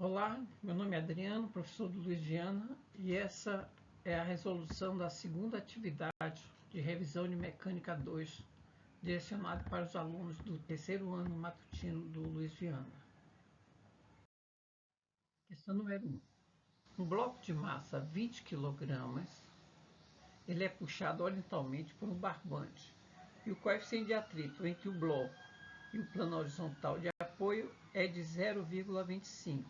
Olá, meu nome é Adriano, professor do Luiz Viana, e essa é a resolução da segunda atividade de revisão de Mecânica 2, direcionado para os alunos do terceiro ano matutino do Luiz Viana. Questão número 1. Um bloco de massa 20 kg, ele é puxado horizontalmente por um barbante, e o coeficiente de atrito entre o bloco e o plano horizontal de apoio é de 0,25.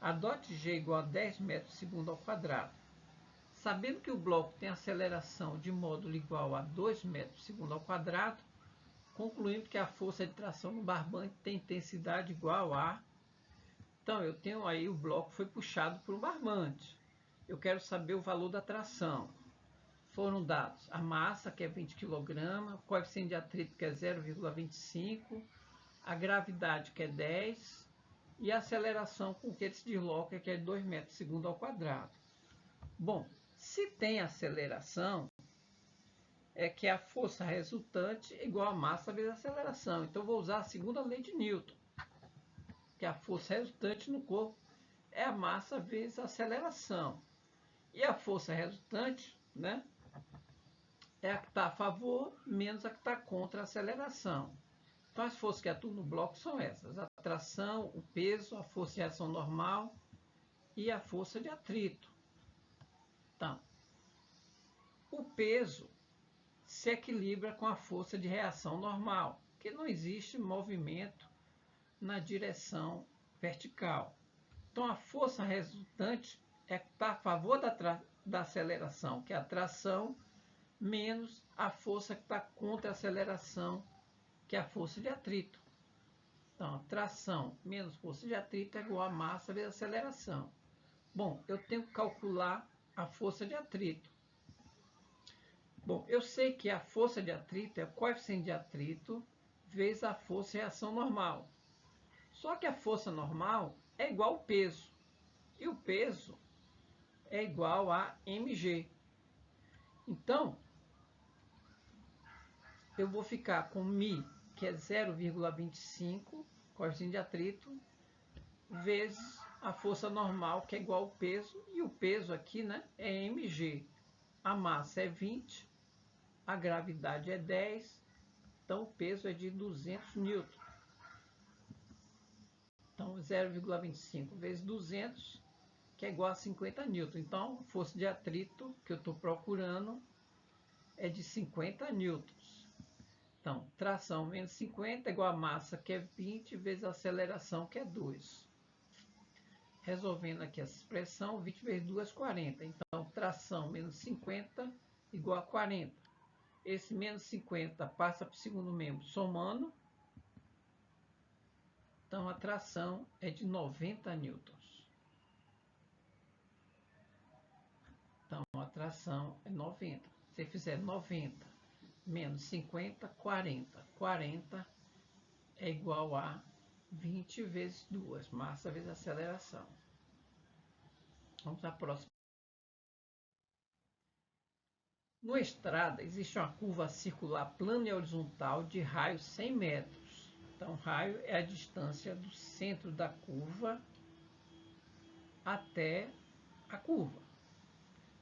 A dot G igual a 10 metros segundo ao quadrado. Sabendo que o bloco tem aceleração de módulo igual a 2 metros segundo ao quadrado, concluímos que a força de tração no barbante tem intensidade igual a... Então, eu tenho aí o bloco foi puxado por um barbante. Eu quero saber o valor da tração. Foram dados a massa, que é 20 kg, o coeficiente de atrito, que é 0,25, a gravidade, que é 10, e a aceleração com que ele se desloca, que é 2 metros segundo ao quadrado. Bom, se tem aceleração, é que a força resultante é igual a massa vezes a aceleração. Então, vou usar a segunda lei de Newton, que a força resultante no corpo é a massa vezes a aceleração. E a força resultante, né, é a que está a favor menos a que está contra a aceleração. Então, as forças que atuam no bloco são essas: a tração, o peso, a força de reação normal e a força de atrito. Então, o peso se equilibra com a força de reação normal, porque não existe movimento na direção vertical. Então, a força resultante está a favor da aceleração, que é a tração, menos a força que está contra a aceleração, que é a força de atrito. Então, a tração menos força de atrito é igual a massa vezes a aceleração. Bom, eu tenho que calcular a força de atrito. Bom, eu sei que a força de atrito é o coeficiente de atrito vezes a força de reação normal. Só que a força normal é igual ao peso. E o peso é igual a mg. Então, eu vou ficar com μ, que é 0,25, coeficiente de atrito, vezes a força normal, que é igual ao peso, e o peso aqui, né, é mg. A massa é 20, a gravidade é 10, então o peso é de 200 newton. Então, 0,25 vezes 200, que é igual a 50 newton. Então, a força de atrito que eu estou procurando é de 50 newtons. Então, tração menos 50 é igual a massa, que é 20, vezes a aceleração, que é 2. Resolvendo aqui essa expressão, 20 vezes 2, 40. Então, tração menos 50 igual a 40. Esse menos 50 passa para o segundo membro somando. Então, a tração é de 90 newtons. Então, a tração é 90. Se fizer 90 menos 50, 40. 40 é igual a 20 vezes 2, massa vezes aceleração. Vamos à próxima. Numa estrada, existe uma curva circular plana e horizontal de raio 100 metros. Então, raio é a distância do centro da curva até a curva.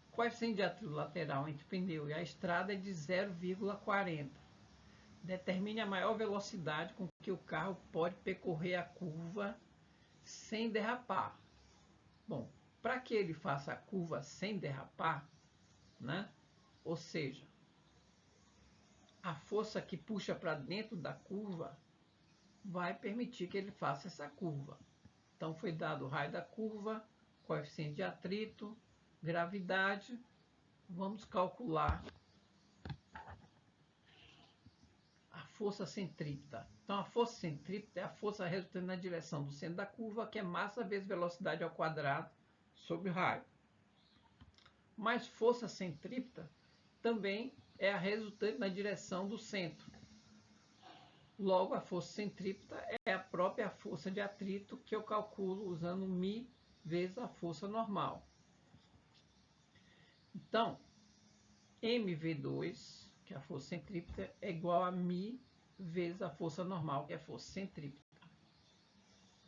O coeficiente de atrito lateral entre o pneu e a estrada é de 0,40. Determine a maior velocidade com que o carro pode percorrer a curva sem derrapar. Bom, para que ele faça a curva sem derrapar, né? Ou seja, a força que puxa para dentro da curva vai permitir que ele faça essa curva. Então, foi dado o raio da curva, coeficiente de atrito, gravidade. Vamos calcular a força centrípeta. Então, a força centrípeta é a força resultante na direção do centro da curva, que é massa vezes velocidade ao quadrado sobre o raio. Mas força centrípeta também é a resultante na direção do centro. Logo, a força centrípeta é a própria força de atrito que eu calculo usando μ vezes a força normal. Então, mv2, que é a força centrípeta, é igual a μ vezes a força normal, que é a força centrípeta.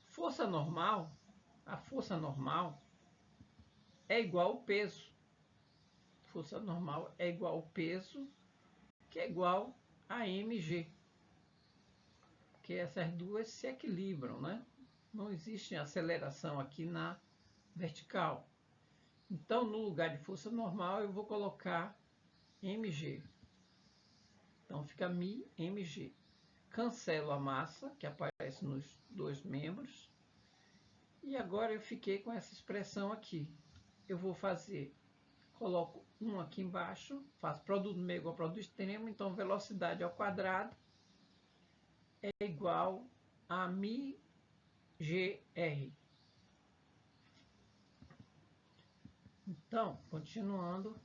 Força normal, a força normal é igual ao peso. Força normal é igual ao peso, que é igual a mg. Porque essas duas se equilibram, né? Não existe aceleração aqui na vertical. Então, no lugar de força normal, eu vou colocar mg. Então, fica μmg. Cancelo a massa, que aparece nos dois membros. E agora eu fiquei com essa expressão aqui. Eu vou fazer, coloco 1 aqui embaixo, faço produto meio igual ao produto extremo, então velocidade ao quadrado é igual a μgr. Então, continuando,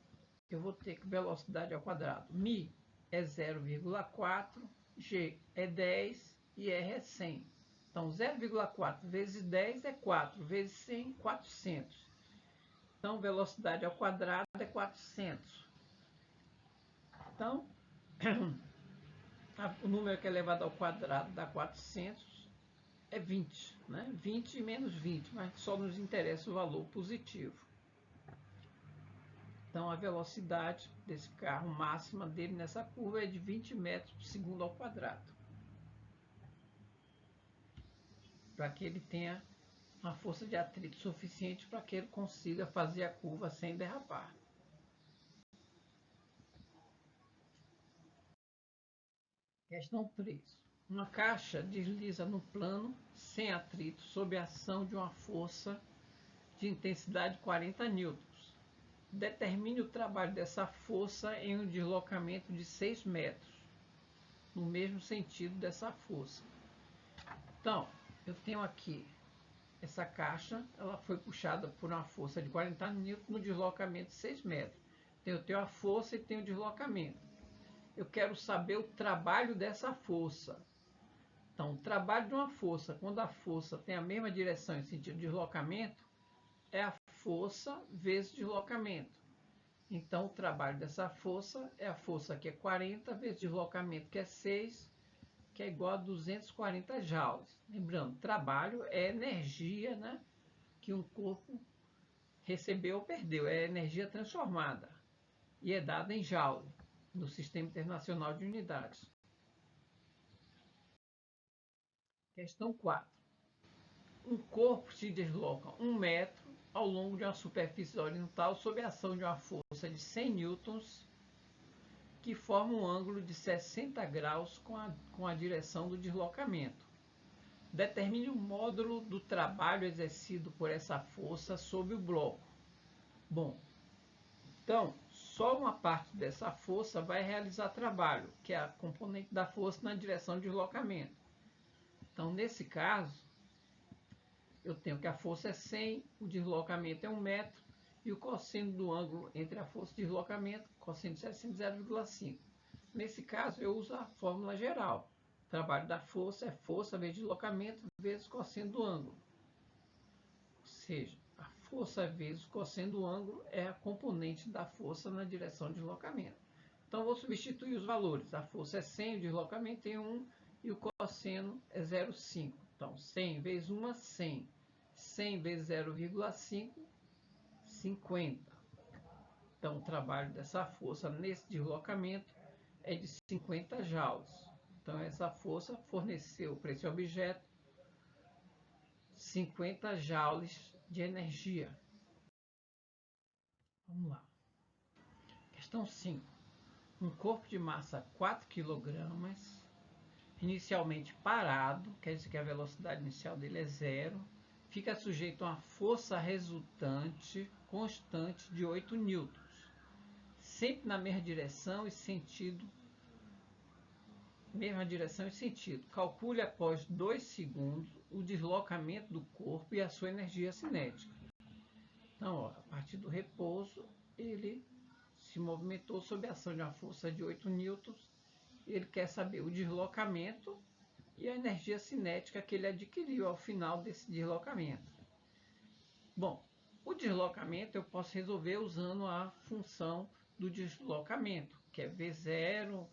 eu vou ter que velocidade ao quadrado. μ é 0,4, g é 10 e r é 100. Então, 0,4 vezes 10 é 4, vezes 100, 400. Então, velocidade ao quadrado é 400. Então, o número que é elevado ao quadrado dá 400, é 20, né? 20 menos 20, mas só nos interessa o valor positivo. Então, a velocidade desse carro máxima dele nessa curva é de 20 metros por segundo ao quadrado. Para que ele tenha uma força de atrito suficiente para que ele consiga fazer a curva sem derrapar. Questão 3. Uma caixa desliza no plano sem atrito sob a ação de uma força de intensidade 40 newtons. Determine o trabalho dessa força em um deslocamento de 6 metros, no mesmo sentido dessa força. Então, eu tenho aqui essa caixa, ela foi puxada por uma força de 40 newtons no deslocamento de 6 metros. Então, eu tenho a força e tenho o deslocamento. Eu quero saber o trabalho dessa força. Então, o trabalho de uma força, quando a força tem a mesma direção em sentido de deslocamento, é a força vezes deslocamento. Então, o trabalho dessa força é a força que é 40 vezes deslocamento, que é 6, que é igual a 240 joules. Lembrando, trabalho é energia, né, que um corpo recebeu ou perdeu, é energia transformada e é dada em joule no Sistema Internacional de Unidades. Questão 4. Um corpo se desloca 1 metro ao longo de uma superfície horizontal sob a ação de uma força de 100 newtons que forma um ângulo de 60 graus com a direção do deslocamento. Determine o módulo do trabalho exercido por essa força sobre o bloco. Bom, então, só uma parte dessa força vai realizar trabalho, que é a componente da força na direção de deslocamento. Então, nesse caso, eu tenho que a força é 100, o deslocamento é 1 metro, e o cosseno do ângulo entre a força e o deslocamento, cosseno de 60, 0,5. Nesse caso, eu uso a fórmula geral. O trabalho da força é força vezes deslocamento vezes cosseno do ângulo. Ou seja, a força vezes cosseno do ângulo é a componente da força na direção de deslocamento. Então, vou substituir os valores. A força é 100, o deslocamento é 1 e o cosseno é 0,5. Então, 100 vezes 1 é 100. 100 vezes 0,5, 50. Então, o trabalho dessa força nesse deslocamento é de 50 joules. Então, essa força forneceu para esse objeto 50 joules de energia. Vamos lá. Questão 5. Um corpo de massa 4 kg, inicialmente parado, quer dizer que a velocidade inicial dele é 0, fica sujeito a uma força resultante constante de 8 newtons, sempre na mesma direção e sentido. Calcule após 2 segundos o deslocamento do corpo e a sua energia cinética. Então, ó, a partir do repouso, ele se movimentou sob a ação de uma força de 8 newtons. Ele quer saber o deslocamento e a energia cinética que ele adquiriu ao final desse deslocamento. Bom, o deslocamento eu posso resolver usando a função do deslocamento, que é V0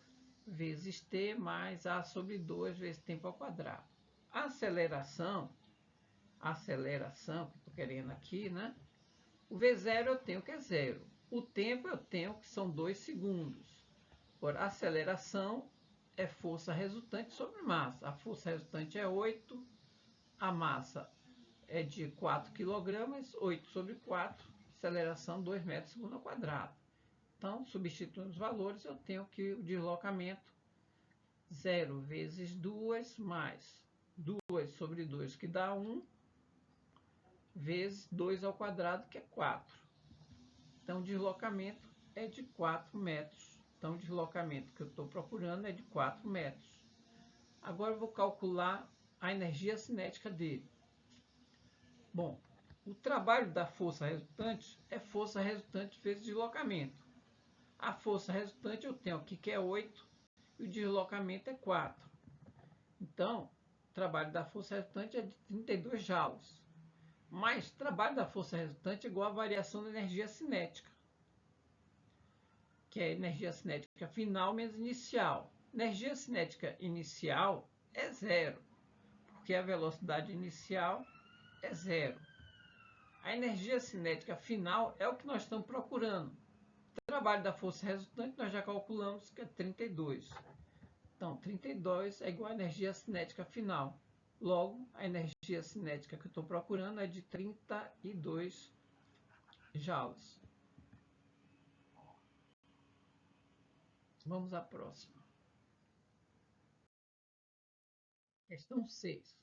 vezes t mais a sobre 2 vezes tempo ao quadrado. A aceleração aceleração, que estou querendo aqui, né? O V0 eu tenho que é 0. O tempo eu tenho que são 2 segundos. Agora, a aceleração é força resultante sobre massa. A força resultante é 8, a massa é de 4 kg, 8 sobre 4, aceleração 2 metros segundo ao quadrado. Então, substituindo os valores, eu tenho que o deslocamento 0 vezes 2 mais 2 sobre 2, que dá 1, vezes 2 ao quadrado, que é 4. Então, o deslocamento é de 4 metros. Então, o deslocamento que eu estou procurando é de 4 metros. Agora, eu vou calcular a energia cinética dele. Bom, o trabalho da força resultante é força resultante vezes deslocamento. A força resultante eu tenho aqui que é 8 e o deslocamento é 4. Então, o trabalho da força resultante é de 32 joules. Mas o trabalho da força resultante é igual à variação da energia cinética, que é a energia cinética final menos inicial. Energia cinética inicial é 0, porque a velocidade inicial é 0. A energia cinética final é o que nós estamos procurando. O trabalho da força resultante nós já calculamos que é 32. Então, 32 é igual à energia cinética final. Logo, a energia cinética que eu estou procurando é de 32 joules. Vamos à próxima. Questão 6.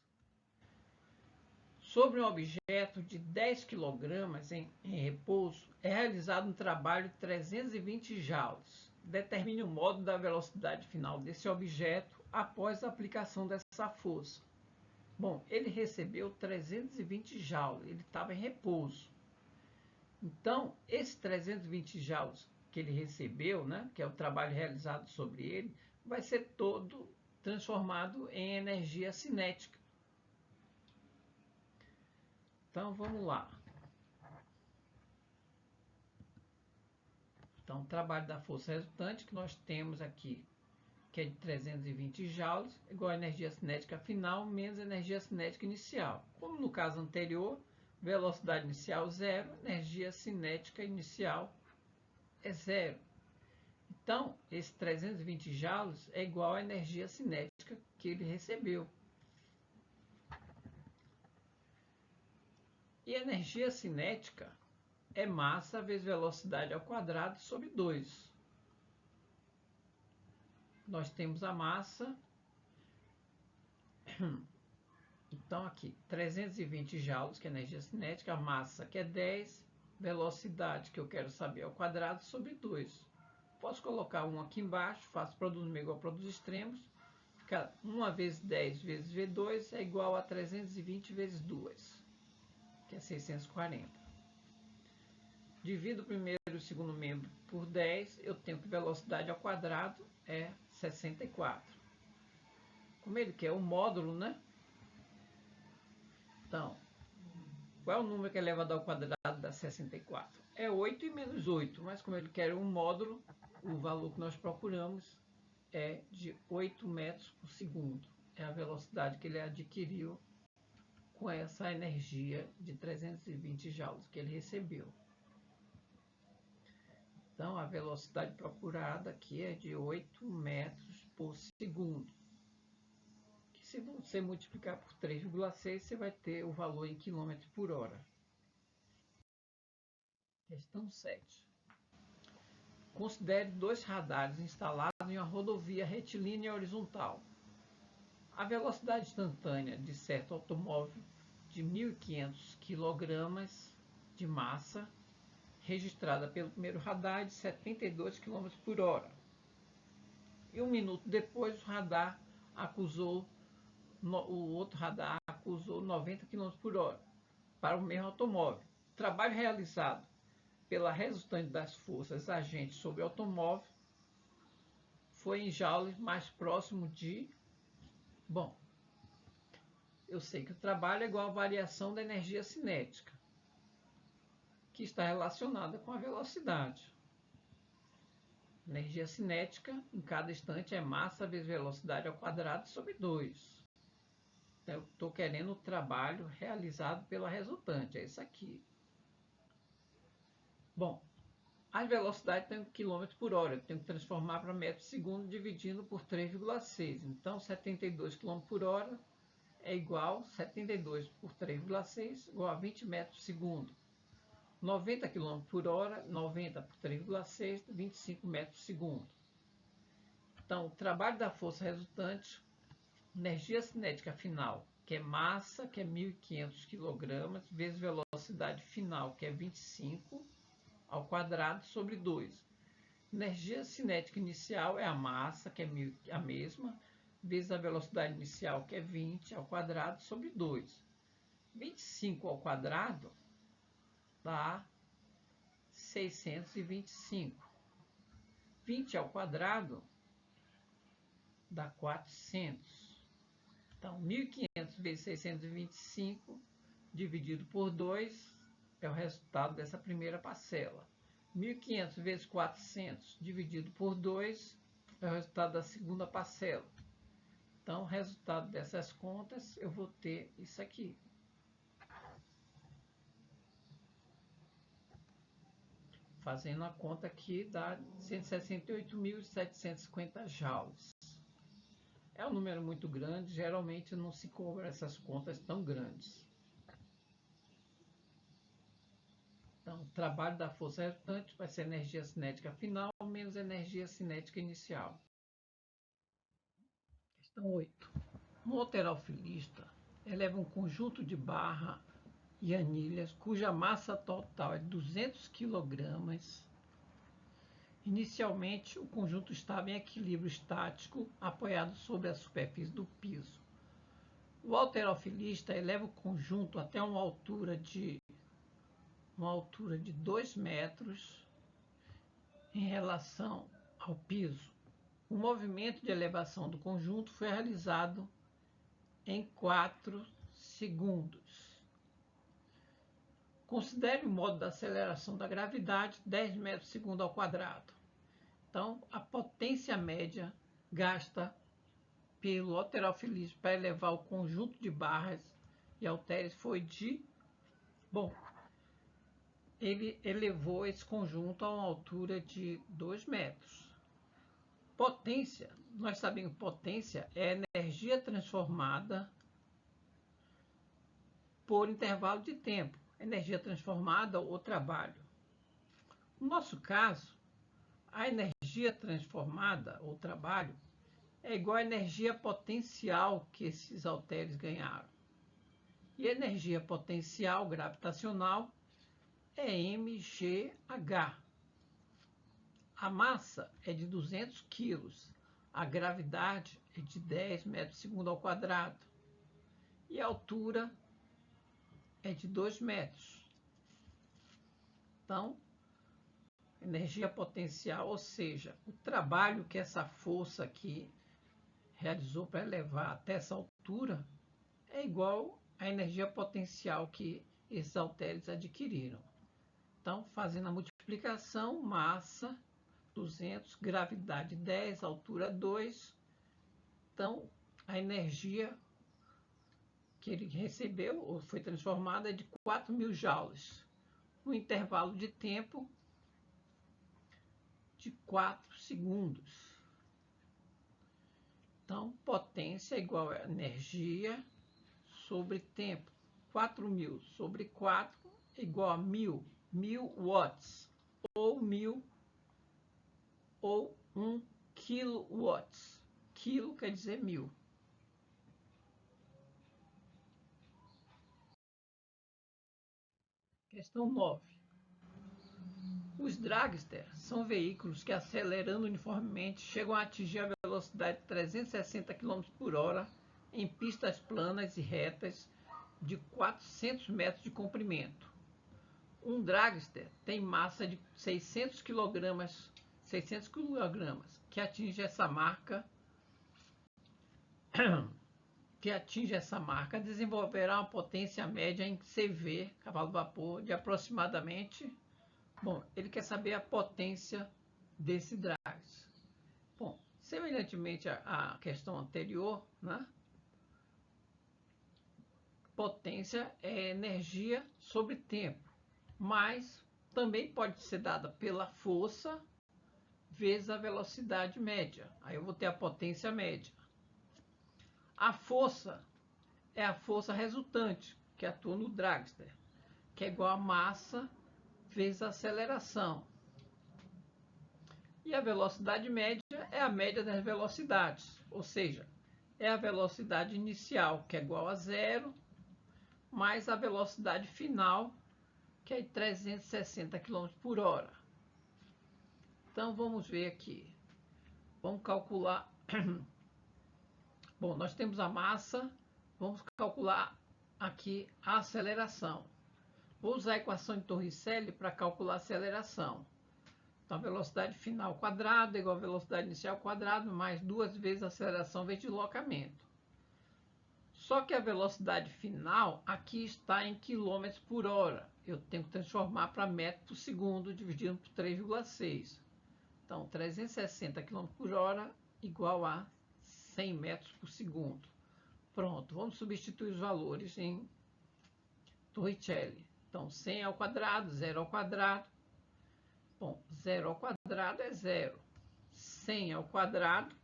Sobre um objeto de 10 kg em repouso, é realizado um trabalho de 320 joules. Determine o modo da velocidade final desse objeto após a aplicação dessa força. Bom, ele recebeu 320 joules, ele estava em repouso. Então, esses 320 joules que ele recebeu, né, que é o trabalho realizado sobre ele, vai ser todo transformado em energia cinética. Então, vamos lá. Então, o trabalho da força resultante que nós temos aqui, que é de 320 joules, igual a energia cinética final menos energia cinética inicial. Como no caso anterior, velocidade inicial 0, energia cinética inicial é 0. Então, esse 320 joules é igual à energia cinética que ele recebeu. E a energia cinética é massa vezes velocidade ao quadrado sobre 2. Nós temos a massa. Então, aqui, 320 joules, que é a energia cinética, a massa, que é 10, velocidade, que eu quero saber, ao quadrado, sobre 2. Posso colocar 1 aqui embaixo, faço produto no meio igual a produtos extremos. 1 vezes 10 vezes V2 é igual a 320 vezes 2, que é 640. Divido o primeiro e o segundo membro por 10, eu tenho que velocidade ao quadrado é 64. Como ele quer o módulo, né? Então, qual é o número que é elevado ao quadrado da 64? É 8 e menos 8, mas como ele quer um módulo, o valor que nós procuramos é de 8 metros por segundo. É a velocidade que ele adquiriu com essa energia de 320 joules que ele recebeu. Então, a velocidade procurada aqui é de 8 metros por segundo. Que se você multiplicar por 3,6, você vai ter o valor em quilômetros por hora. Questão 7. Considere 2 radares instalados em uma rodovia retilínea horizontal. A velocidade instantânea de certo automóvel de 1.500 kg de massa, registrada pelo primeiro radar, de 72 km por hora. E 1 minuto depois, o outro radar acusou 90 km por hora para o mesmo automóvel. O trabalho realizado pela resultante das forças agentes sobre o automóvel foi em joules mais próximo de... Bom, eu sei que o trabalho é igual à variação da energia cinética, que está relacionada com a velocidade. Energia cinética, em cada instante, é massa vezes velocidade ao quadrado sobre 2. Eu estou querendo o trabalho realizado pela resultante, é isso aqui. Bom, a velocidade tem km por hora, eu tenho que transformar para metro por segundo dividindo por 3,6. Então, 72 km por hora é igual a 72 por 3,6 igual a 20 metros por segundo. 90 km por hora, 90 por 3,6, 25 metros por segundo. Então, o trabalho da força resultante, energia cinética final, que é massa, que é 1.500 kg, vezes velocidade final, que é 25 ao quadrado, sobre 2. Energia cinética inicial é a massa, que é a mesma, vezes a velocidade inicial, que é 20 ao quadrado, sobre 2. 25 ao quadrado dá 625. 20 ao quadrado dá 400. Então, 1.500 vezes 625 dividido por 2 é o resultado dessa primeira parcela. 1.500 vezes 400 dividido por 2 é o resultado da segunda parcela. Então, o resultado dessas contas, eu vou ter isso aqui. Fazendo a conta aqui, dá 168.750 joules. É um número muito grande, geralmente não se cobra essas contas tão grandes. Então, o trabalho da força resultante vai ser energia cinética final menos energia cinética inicial. Questão 8. Um halterofilista eleva um conjunto de barra e anilhas cuja massa total é 200 kg. Inicialmente, o conjunto estava em equilíbrio estático, apoiado sobre a superfície do piso. O halterofilista eleva o conjunto até uma altura de 2 metros em relação ao piso. O movimento de elevação do conjunto foi realizado em 4 segundos. Considere o modo da aceleração da gravidade 10 metros por segundo ao quadrado. Então, a potência média gasta pelo halterofilista para elevar o conjunto de barras e halteres foi de... Bom, ele elevou esse conjunto a uma altura de 2 metros. Potência, nós sabemos que potência é energia transformada por intervalo de tempo. Energia transformada ou trabalho. No nosso caso, a energia transformada ou trabalho é igual à energia potencial que esses halteres ganharam. E a energia potencial gravitacional é mgh. A massa é de 200 kg. A gravidade é de 10 metros por segundo ao quadrado. E a altura é de 2 metros. Então, energia potencial, ou seja, o trabalho que essa força aqui realizou para elevar até essa altura é igual à energia potencial que esses halteres adquiriram. Então, fazendo a multiplicação, massa 200, gravidade 10, altura 2. Então, a energia que ele recebeu ou foi transformada é de 4.000 joules, no intervalo de tempo de 4 segundos. Então, potência é igual a energia sobre tempo. 4.000 sobre 4 é igual a 1.000. 1.000 watts, ou 1.000, ou 1 kilowatts. Quilo quer dizer 1.000. Questão 9. Os dragsters são veículos que, acelerando uniformemente, chegam a atingir a velocidade de 360 km por hora em pistas planas e retas de 400 metros de comprimento. Um dragster tem massa de 600 kg, que atinge essa marca desenvolverá uma potência média em CV, cavalo vapor, de aproximadamente... Bom, ele quer saber a potência desse dragster. Bom, semelhantemente à questão anterior, né? potência é energia sobre tempo, mas também pode ser dada pela força vezes a velocidade média. Aí eu vou ter a potência média. A força é a força resultante, que atua no dragster, que é igual a massa vezes a aceleração. E a velocidade média é a média das velocidades, ou seja, é a velocidade inicial, que é igual a zero, mais a velocidade final, que é 360 km por hora. Então, vamos ver aqui. Vamos calcular. Bom, nós temos a massa, vamos calcular aqui a aceleração. Vou usar a equação de Torricelli para calcular a aceleração. Então, a velocidade final quadrado é igual a velocidade inicial quadrado, mais 2 vezes a aceleração vezes deslocamento. Só que a velocidade final aqui está em km por hora. Eu tenho que transformar para metro por segundo, dividido por 3,6. Então, 360 km por hora igual a 100 metros por segundo. Pronto, vamos substituir os valores em Torricelli. Então, 100 ao quadrado, 0 ao quadrado. Bom, 0 ao quadrado é 0. 100 ao quadrado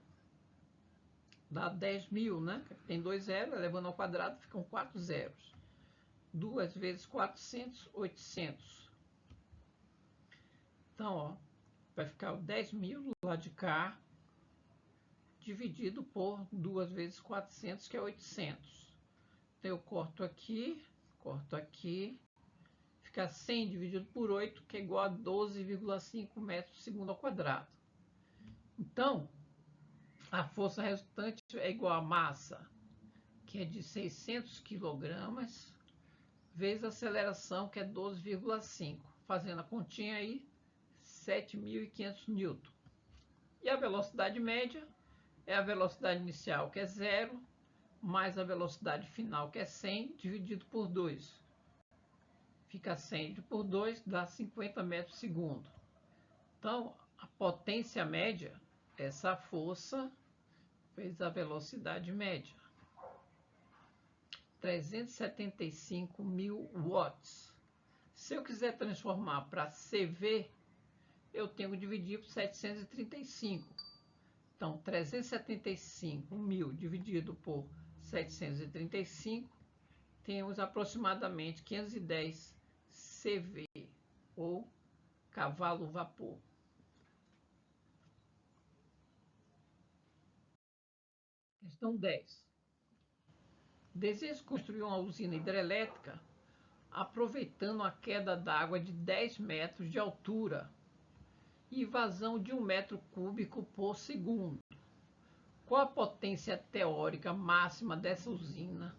dá 10.000, né? Tem 2 zeros, levando ao quadrado ficam 4 zeros. 2 vezes 400, 800. Então, ó, vai ficar o 10.000 do lado de cá, dividido por 2 vezes 400, que é 800. Então, eu corto aqui, fica 100 dividido por 8, que é igual a 12,5 metros por segundo ao quadrado. Então, a força resultante é igual a massa, que é de 600 kg, vezes a aceleração, que é 12,5. Fazendo a continha aí, 7.500 N. E a velocidade média é a velocidade inicial, que é 0, mais a velocidade final, que é 100, dividido por 2. Fica 100 por 2, dá 50 metros por segundo. Então, a potência média, essa força, vezes a velocidade média. 375.000 watts. Se eu quiser transformar para CV, eu tenho que dividir por 735. Então, 375.000 dividido por 735, temos aproximadamente 510 CV, ou cavalo-vapor. Questão 10. Desejo construir uma usina hidrelétrica aproveitando a queda d'água de 10 metros de altura e vazão de 1 metro cúbico por segundo. Qual a potência teórica máxima dessa usina?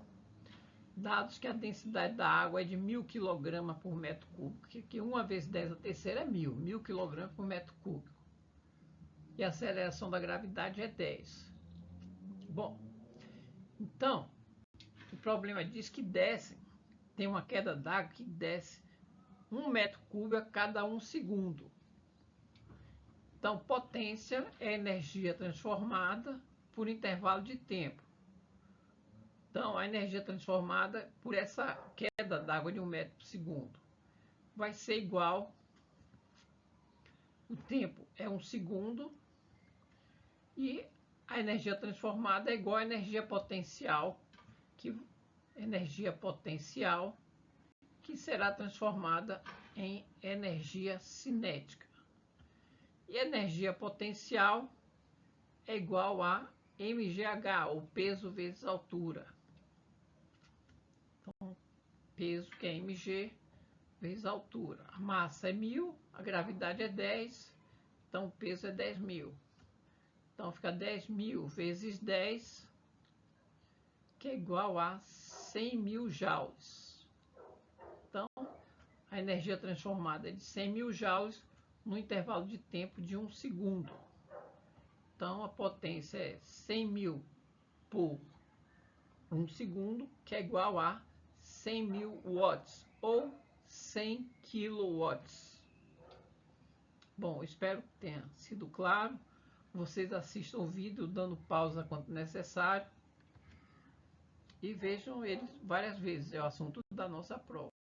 Dados que a densidade da água é de 1.000 kg por metro cúbico, que 1 vezes 10 a terceira é 1.000 kg por metro cúbico. E a aceleração da gravidade é 10. Bom, então, o problema diz que tem uma queda d'água que desce 1 metro cúbico a cada 1 segundo. Então, potência é energia transformada por intervalo de tempo. Então, a energia transformada por essa queda d'água de 1 metro por segundo vai ser igual, o tempo é 1 segundo, e a energia transformada é igual à energia potencial, que será transformada em energia cinética. E energia potencial é igual a mgh, ou peso vezes altura. Então, peso, que é mg, vezes altura. A massa é 1.000, a gravidade é 10, então o peso é 10.000. Então, fica 10.000 vezes 10, que é igual a 100.000 joules. Então, a energia transformada é de 100.000 joules no intervalo de tempo de 1 segundo. Então, a potência é 100.000 por 1 segundo, que é igual a 100.000 watts, ou 100 kilowatts. Bom, espero que tenha sido claro. Vocês assistam o vídeo dando pausa quando necessário. e vejam eles várias vezes, é o assunto da nossa prova.